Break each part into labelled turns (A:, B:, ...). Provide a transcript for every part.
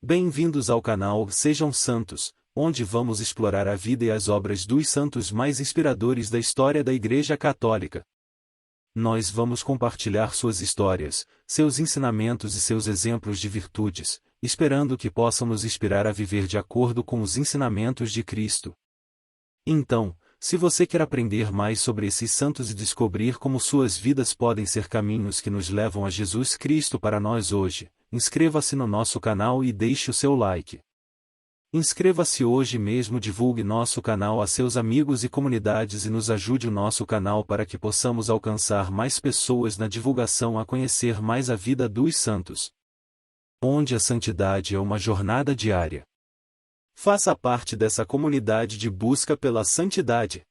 A: Bem-vindos ao canal Sejam Santos, onde vamos explorar a vida e as obras dos santos mais inspiradores da história da Igreja Católica. Nós vamos compartilhar suas histórias, seus ensinamentos e seus exemplos de virtudes, esperando que possam nos inspirar a viver de acordo com os ensinamentos de Cristo. Então, se você quer aprender mais sobre esses santos e descobrir como suas vidas podem ser caminhos que nos levam a Jesus Cristo para nós hoje, inscreva-se no nosso canal e deixe o seu like. Inscreva-se hoje mesmo, divulgue nosso canal a seus amigos e comunidades e nos ajude o nosso canal para que possamos alcançar mais pessoas na divulgação a conhecer mais a vida dos santos, onde a santidade é uma jornada diária. Faça parte dessa comunidade de busca pela santidade.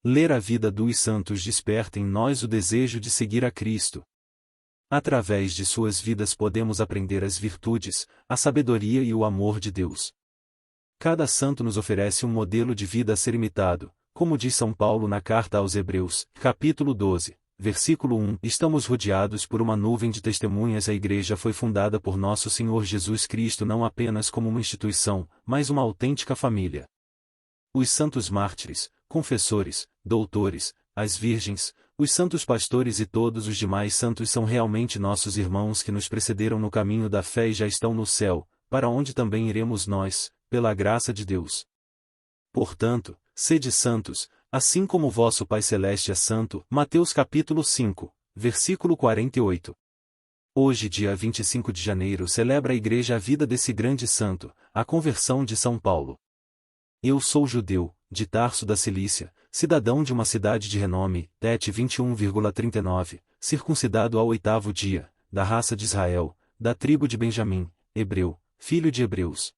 A: Ler a vida dos santos desperta em nós o desejo de seguir a Cristo. Através de suas vidas podemos aprender as virtudes, a sabedoria e o amor de Deus. Cada santo nos oferece um modelo de vida a ser imitado, como diz São Paulo na carta aos Hebreus, capítulo 12, versículo 1. Estamos rodeados por uma nuvem de testemunhas. A Igreja foi fundada por nosso Senhor Jesus Cristo não apenas como uma instituição, mas uma autêntica família. Os santos mártires, confessores, doutores, as virgens, os santos pastores e todos os demais santos são realmente nossos irmãos que nos precederam no caminho da fé e já estão no céu, para onde também iremos nós, pela graça de Deus. Portanto, sede santos, assim como vosso Pai Celeste é santo. Mateus capítulo 5, versículo 48. Hoje, dia 25 de janeiro, celebra a Igreja a vida desse grande santo, a conversão de São Paulo. Eu sou judeu, de Tarso da Cilícia, cidadão de uma cidade de renome, Det 21,39, circuncidado ao 8º dia, da raça de Israel, da tribo de Benjamim, hebreu, filho de hebreus.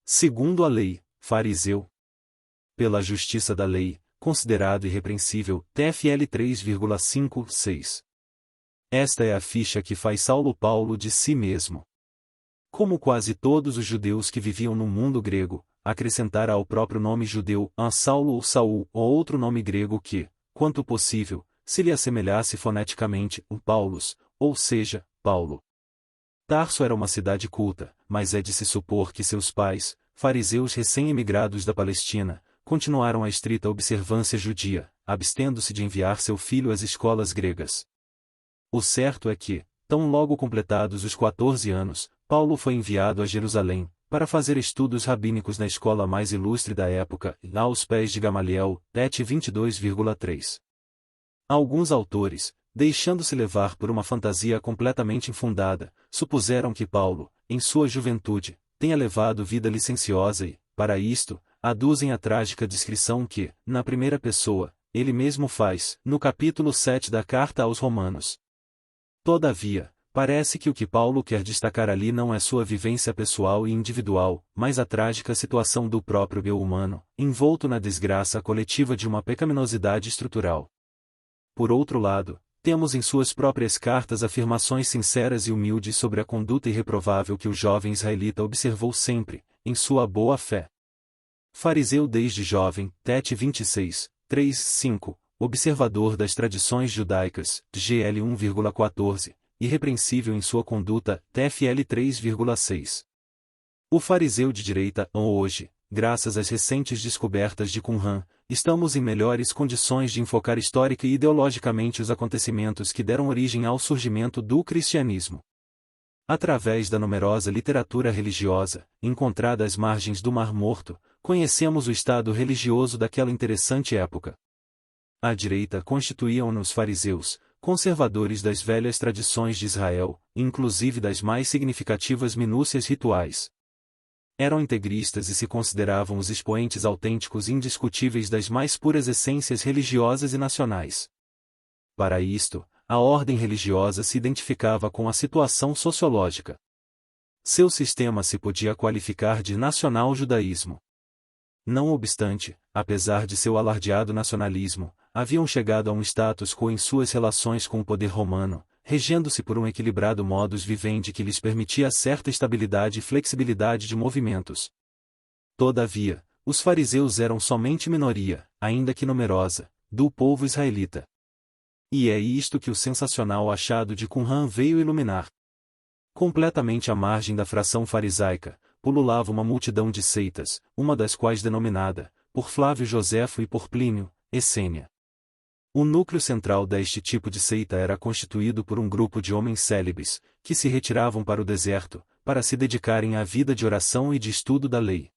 A: Segundo a lei, fariseu. Pela justiça da lei, considerado irrepreensível, TFL 3,56. Esta é a ficha que faz Saulo Paulo de si mesmo. Como quase todos os judeus que viviam no mundo grego, acrescentara ao próprio nome judeu a Saulo ou Saul ou outro nome grego que, quanto possível, se lhe assemelhasse foneticamente, Paulus, ou seja, Paulo. Tarso era uma cidade culta, mas é de se supor que seus pais, fariseus recém-emigrados da Palestina, continuaram a estrita observância judia, abstendo-se de enviar seu filho às escolas gregas. O certo é que, tão logo completados os 14 anos, Paulo foi enviado a Jerusalém, para fazer estudos rabínicos na escola mais ilustre da época, aos pés de Gamaliel, Det 22,3. Alguns autores, deixando-se levar por uma fantasia completamente infundada, supuseram que Paulo, em sua juventude, tenha levado vida licenciosa e, para isto, aduzem a trágica descrição que, na primeira pessoa, ele mesmo faz, no capítulo 7 da carta aos Romanos. Todavia, parece que o que Paulo quer destacar ali não é sua vivência pessoal e individual, mas a trágica situação do próprio eu humano, envolto na desgraça coletiva de uma pecaminosidade estrutural. Por outro lado, temos em suas próprias cartas afirmações sinceras e humildes sobre a conduta irreprovável que o jovem israelita observou sempre, em sua boa fé. Fariseu desde jovem, Det 26, 3, 5, observador das tradições judaicas, GL 1,14. Irrepreensível em sua conduta, TFL 3,6. O fariseu de direita, hoje, graças às recentes descobertas de Qumran, estamos em melhores condições de enfocar histórica e ideologicamente os acontecimentos que deram origem ao surgimento do cristianismo. Através da numerosa literatura religiosa, encontrada às margens do Mar Morto, conhecemos o estado religioso daquela interessante época. À direita constituíam-nos fariseus, conservadores das velhas tradições de Israel, inclusive das mais significativas minúcias rituais. Eram integristas e se consideravam os expoentes autênticos e indiscutíveis das mais puras essências religiosas e nacionais. Para isto, a ordem religiosa se identificava com a situação sociológica. Seu sistema se podia qualificar de nacional judaísmo. Não obstante, apesar de seu alardeado nacionalismo, haviam chegado a um status quo em suas relações com o poder romano, regendo-se por um equilibrado modus vivendi que lhes permitia certa estabilidade e flexibilidade de movimentos. Todavia, os fariseus eram somente minoria, ainda que numerosa, do povo israelita. E é isto que o sensacional achado de Qumran veio iluminar. Completamente à margem da fração farisaica, pululava uma multidão de seitas, uma das quais denominada, por Flávio Joséfo e por Plínio, Essênia. O núcleo central deste tipo de seita era constituído por um grupo de homens célibes, que se retiravam para o deserto, para se dedicarem à vida de oração e de estudo da lei.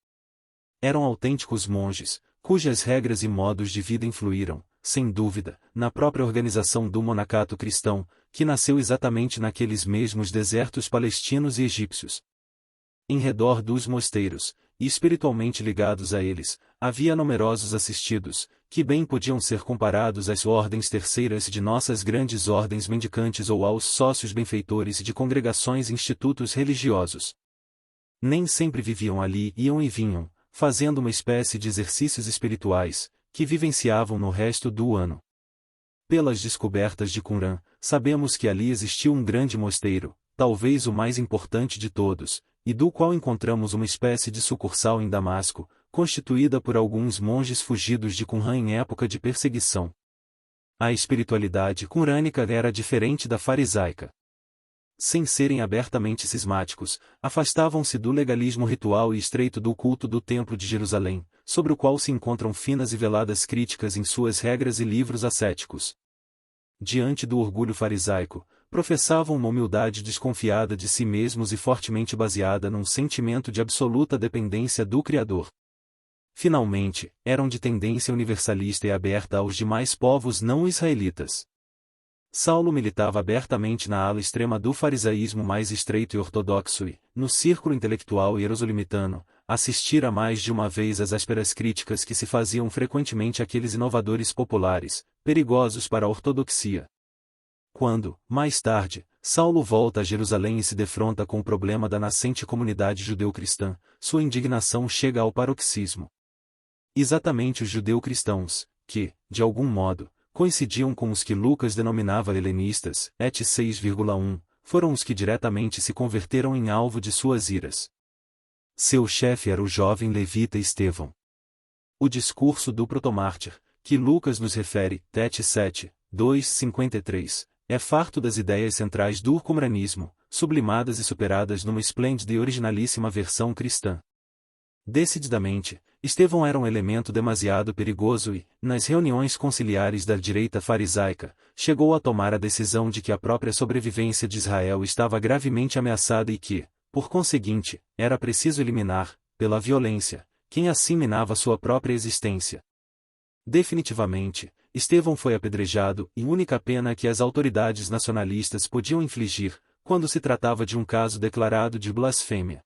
A: Eram autênticos monges, cujas regras e modos de vida influíram, sem dúvida, na própria organização do monacato cristão, que nasceu exatamente naqueles mesmos desertos palestinos e egípcios. Em redor dos mosteiros, e espiritualmente ligados a eles, havia numerosos assistidos, que bem podiam ser comparados às ordens terceiras de nossas grandes ordens mendicantes ou aos sócios benfeitores de congregações e institutos religiosos. Nem sempre viviam ali, iam e vinham, fazendo uma espécie de exercícios espirituais, que vivenciavam no resto do ano. Pelas descobertas de Qumran, sabemos que ali existiu um grande mosteiro, talvez o mais importante de todos, e do qual encontramos uma espécie de sucursal em Damasco, constituída por alguns monges fugidos de Qumran em época de perseguição. A espiritualidade qumrânica era diferente da farisaica. Sem serem abertamente cismáticos, afastavam-se do legalismo ritual e estreito do culto do Templo de Jerusalém, sobre o qual se encontram finas e veladas críticas em suas regras e livros ascéticos. Diante do orgulho farisaico, professavam uma humildade desconfiada de si mesmos e fortemente baseada num sentimento de absoluta dependência do Criador. Finalmente, eram de tendência universalista e aberta aos demais povos não israelitas. Saulo militava abertamente na ala extrema do farisaísmo mais estreito e ortodoxo e, no círculo intelectual hierosolimitano, assistira mais de uma vez às ásperas críticas que se faziam frequentemente àqueles inovadores populares, perigosos para a ortodoxia. Quando, mais tarde, Saulo volta a Jerusalém e se defronta com o problema da nascente comunidade judeu-cristã, sua indignação chega ao paroxismo. Exatamente os judeu-cristãos, que, de algum modo, coincidiam com os que Lucas denominava helenistas, et 6,1, foram os que diretamente se converteram em alvo de suas iras. Seu chefe era o jovem levita Estevão. O discurso do protomártir, que Lucas nos refere, et 7, 2,53, é farto das ideias centrais do qumranismo, sublimadas e superadas numa esplêndida e originalíssima versão cristã. Decididamente, Estevão era um elemento demasiado perigoso e, nas reuniões conciliares da direita farisaica, chegou a tomar a decisão de que a própria sobrevivência de Israel estava gravemente ameaçada e que, por conseguinte, era preciso eliminar, pela violência, quem assim minava sua própria existência. Definitivamente, Estevão foi apedrejado e única pena que as autoridades nacionalistas podiam infligir, quando se tratava de um caso declarado de blasfêmia.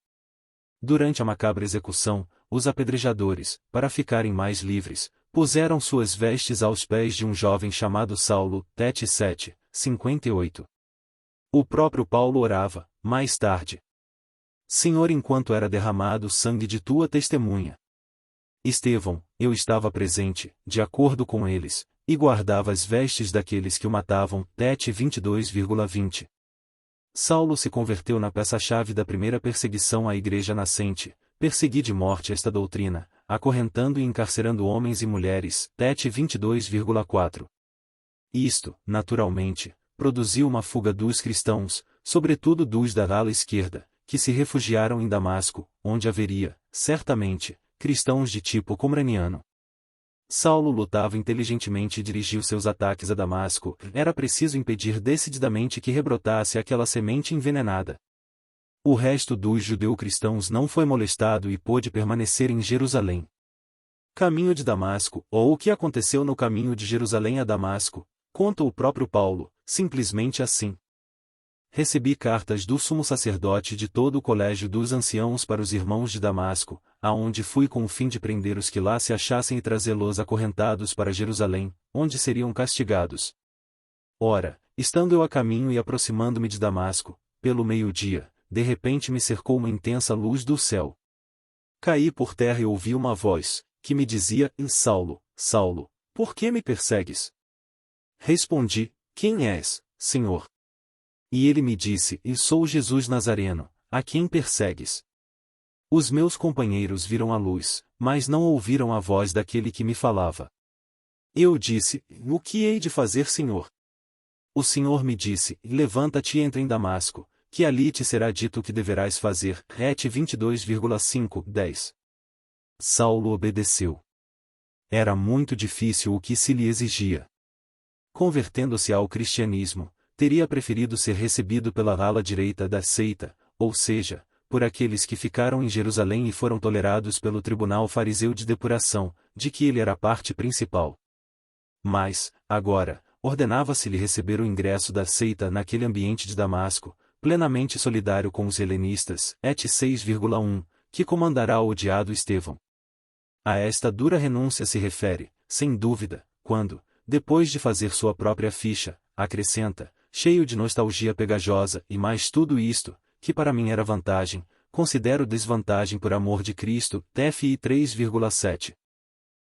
A: Durante a macabra execução, os apedrejadores, para ficarem mais livres, puseram suas vestes aos pés de um jovem chamado Saulo, et 7, 58. O próprio Paulo orava, mais tarde: Senhor, enquanto era derramado o sangue de tua testemunha. Estevão, eu estava presente, de acordo com eles, e guardava as vestes daqueles que o matavam, et 22,20. Saulo se converteu na peça-chave da primeira perseguição à igreja nascente, persegui de morte esta doutrina, acorrentando e encarcerando homens e mulheres, et 22,4. Isto, naturalmente, produziu uma fuga dos cristãos, sobretudo dos da ala esquerda, que se refugiaram em Damasco, onde haveria, certamente, cristãos de tipo qumraniano. Saulo lutava inteligentemente e dirigiu seus ataques a Damasco, era preciso impedir decididamente que rebrotasse aquela semente envenenada. O resto dos judeu-cristãos não foi molestado e pôde permanecer em Jerusalém. Caminho de Damasco, ou o que aconteceu no caminho de Jerusalém a Damasco, conta o próprio Paulo, simplesmente assim. recebi cartas do sumo sacerdote e de todo o colégio dos anciãos para os irmãos de Damasco, aonde fui com o fim de prender os que lá se achassem e trazê-los acorrentados para Jerusalém, onde seriam castigados. Ora, estando eu a caminho e aproximando-me de Damasco, pelo meio-dia, de repente me cercou uma intensa luz do céu. Caí por terra e ouvi uma voz, que me dizia: Saulo, Saulo, por que me persegues? Respondi: Quem és, Senhor? E ele me disse: Sou Jesus Nazareno, a quem persegues. Os meus companheiros viram a luz, mas não ouviram a voz daquele que me falava. Eu disse: O que hei de fazer, Senhor? O Senhor me disse: Levanta-te e entra em Damasco, que ali te será dito o que deverás fazer. Et 22,5-10. Saulo obedeceu. Era muito difícil o que se lhe exigia. Convertendo-se ao cristianismo, teria preferido ser recebido pela ala direita da seita, ou seja, por aqueles que ficaram em Jerusalém e foram tolerados pelo tribunal fariseu de depuração, de que ele era a parte principal. Mas, agora, ordenava-se-lhe receber o ingresso da seita naquele ambiente de Damasco, plenamente solidário com os helenistas, et 6,1, que comandará o odiado Estevão. A esta dura renúncia se refere, sem dúvida, quando, depois de fazer sua própria ficha, acrescenta, cheio de nostalgia pegajosa, e mais tudo isto, que para mim era vantagem, considero desvantagem por amor de Cristo, TFI 3,7.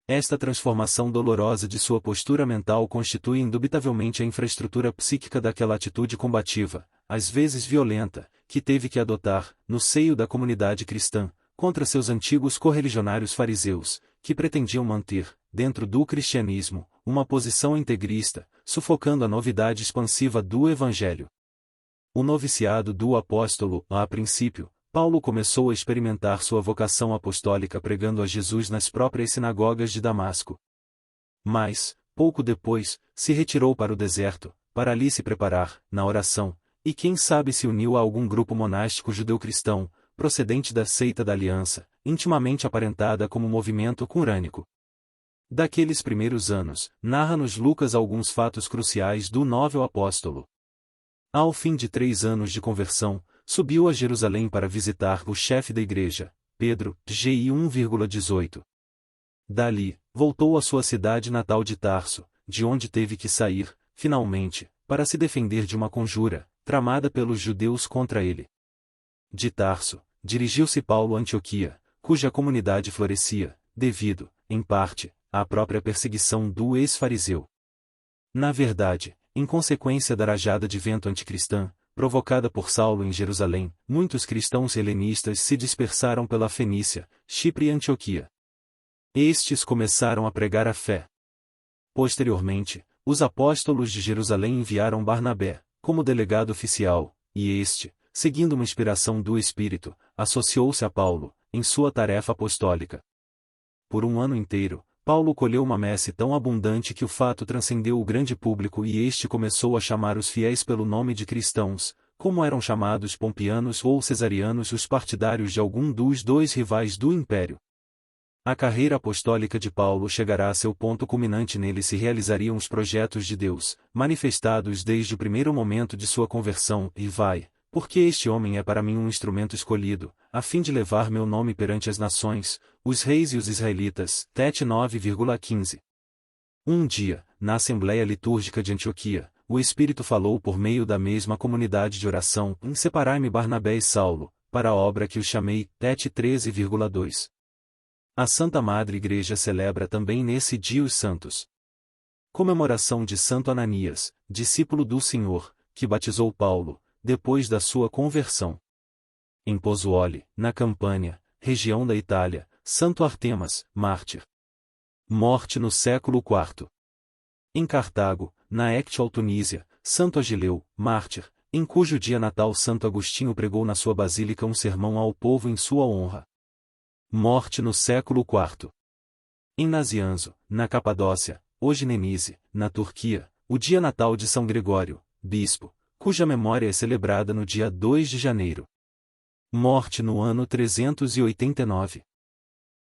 A: Esta transformação dolorosa de sua postura mental constitui indubitavelmente a infraestrutura psíquica daquela atitude combativa, às vezes violenta, que teve que adotar, no seio da comunidade cristã, contra seus antigos correligionários fariseus, que pretendiam manter, dentro do cristianismo, uma posição integrista, sufocando a novidade expansiva do Evangelho. O noviciado do apóstolo, a princípio, Paulo começou a experimentar sua vocação apostólica pregando a Jesus nas próprias sinagogas de Damasco. Mas, pouco depois, se retirou para o deserto, para ali se preparar, na oração, e quem sabe se uniu a algum grupo monástico judeu-cristão, procedente da seita da Aliança, intimamente aparentada como movimento curânico. Daqueles primeiros anos, narra-nos Lucas alguns fatos cruciais do novo apóstolo. Ao fim de 3 anos de conversão, subiu a Jerusalém para visitar o chefe da igreja, Pedro, GI 1,18. Dali, voltou à sua cidade natal de Tarso, de onde teve que sair, finalmente, para se defender de uma conjura, tramada pelos judeus contra ele. De Tarso, dirigiu-se Paulo a Antioquia, cuja comunidade florescia, devido, em parte, à própria perseguição do ex-fariseu. Na verdade, em consequência da rajada de vento anticristã, provocada por Saulo em Jerusalém, muitos cristãos helenistas se dispersaram pela Fenícia, Chipre e Antioquia. Estes começaram a pregar a fé. Posteriormente, os apóstolos de Jerusalém enviaram Barnabé, como delegado oficial, e este, seguindo uma inspiração do Espírito, associou-se a Paulo, em sua tarefa apostólica. Por um ano inteiro, Paulo colheu uma messe tão abundante que o fato transcendeu o grande público e este começou a chamar os fiéis pelo nome de cristãos, como eram chamados pompianos ou cesarianos os partidários de algum dos 2 rivais do império. A carreira apostólica de Paulo chegará a seu ponto culminante. Nele se realizariam os projetos de Deus, manifestados desde o primeiro momento de sua conversão, e vai, porque este homem é para mim um instrumento escolhido, a fim de levar meu nome perante as nações, os reis e os israelitas. Tet 9,15. Um dia, na Assembleia Litúrgica de Antioquia, o Espírito falou por meio da mesma comunidade de oração, em separai-me Barnabé e Saulo, para a obra que os chamei. Tet 13,2. A Santa Madre Igreja celebra também nesse dia os santos. Comemoração de Santo Ananias, discípulo do Senhor, que batizou Paulo, depois da sua conversão. Em Pozzuoli, na Campânia, região da Itália, Santo Artemas, mártir. Morte no século IV. Em Cartago, na actual Tunísia, Santo Agileu, mártir, em cujo dia natal Santo Agostinho pregou na sua basílica um sermão ao povo em sua honra. Morte no século IV. Em Nazianzo, na Capadócia, hoje Nenise, na Turquia, o dia natal de São Gregório, bispo, cuja memória é celebrada no dia 2 de janeiro. Morte no ano 389.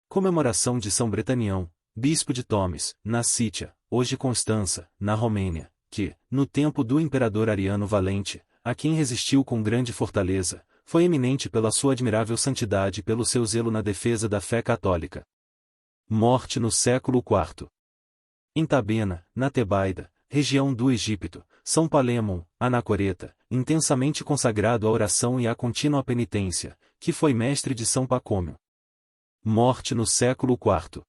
A: Comemoração de São Bretanião, bispo de Tomis, na Sítia, hoje Constança, na Romênia, que, no tempo do imperador Ariano Valente, a quem resistiu com grande fortaleza, foi eminente pela sua admirável santidade e pelo seu zelo na defesa da fé católica. Morte no século IV. Em Tabena, na Tebaida, região do Egito, São Palémon, anacoreta, intensamente consagrado à oração e à contínua penitência, que foi mestre de São Pacômio. Morte no século IV.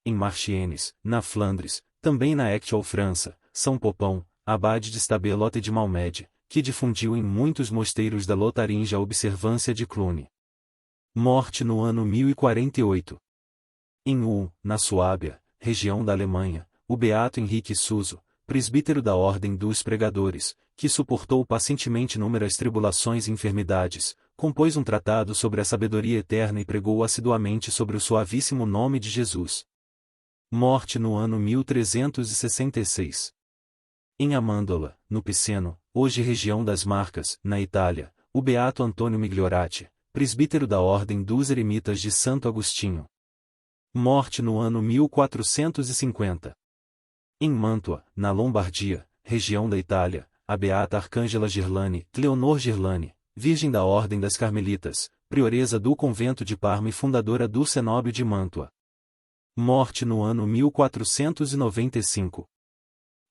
A: Em Marchiennes, na Flandres, também na actual França, São Popão, abade de Stabelote de Malmedy, que difundiu em muitos mosteiros da Lotaringia a observância de Cluny. Morte no ano 1048. Em Ulm, na Suábia, região da Alemanha, o beato Henrique Suso, presbítero da Ordem dos Pregadores, que suportou pacientemente inúmeras tribulações e enfermidades, compôs um tratado sobre a sabedoria eterna e pregou assiduamente sobre o suavíssimo nome de Jesus. Morte no ano 1366. Em Amândola, no Piceno, hoje região das Marcas, na Itália, o beato Antônio Migliorati, presbítero da Ordem dos Eremitas de Santo Agostinho. Morte no ano 1450. Em Mantua, na Lombardia, região da Itália, a beata Arcângela Girlane, Leonor Girlane, virgem da Ordem das Carmelitas, prioresa do convento de Parma e fundadora do Cenóbio de Mantua. Morte no ano 1495.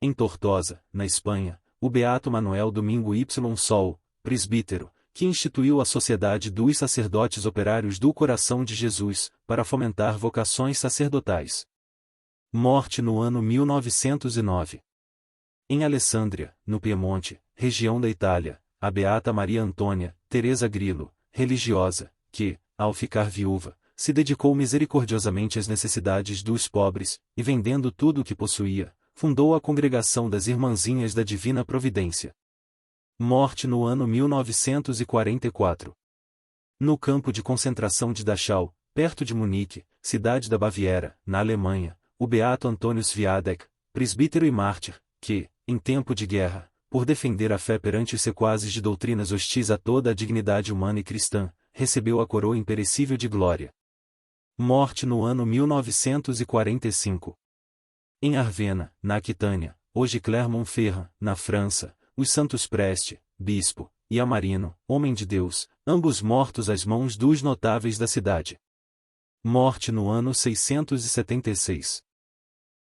A: Em Tortosa, na Espanha, o beato Manuel Domingo Y. Sol, presbítero, que instituiu a Sociedade dos Sacerdotes Operários do Coração de Jesus, para fomentar vocações sacerdotais. Morte no ano 1909. Em Alessandria, no Piemonte, região da Itália, a beata Maria Antônia Teresa Grillo, religiosa, que, ao ficar viúva, se dedicou misericordiosamente às necessidades dos pobres, e vendendo tudo o que possuía, fundou a Congregação das Irmãzinhas da Divina Providência. Morte no ano 1944. No campo de concentração de Dachau, perto de Munique, cidade da Baviera, na Alemanha, o beato Antonius Viadek, presbítero e mártir, que, em tempo de guerra, por defender a fé perante os sequazes de doutrinas hostis a toda a dignidade humana e cristã, recebeu a coroa imperecível de glória. Morte no ano 1945. Em Arvena, na Aquitânia, hoje Clermont-Ferrand, na França, os santos Preste, bispo, e Amarino, homem de Deus, ambos mortos às mãos dos notáveis da cidade. Morte no ano 676.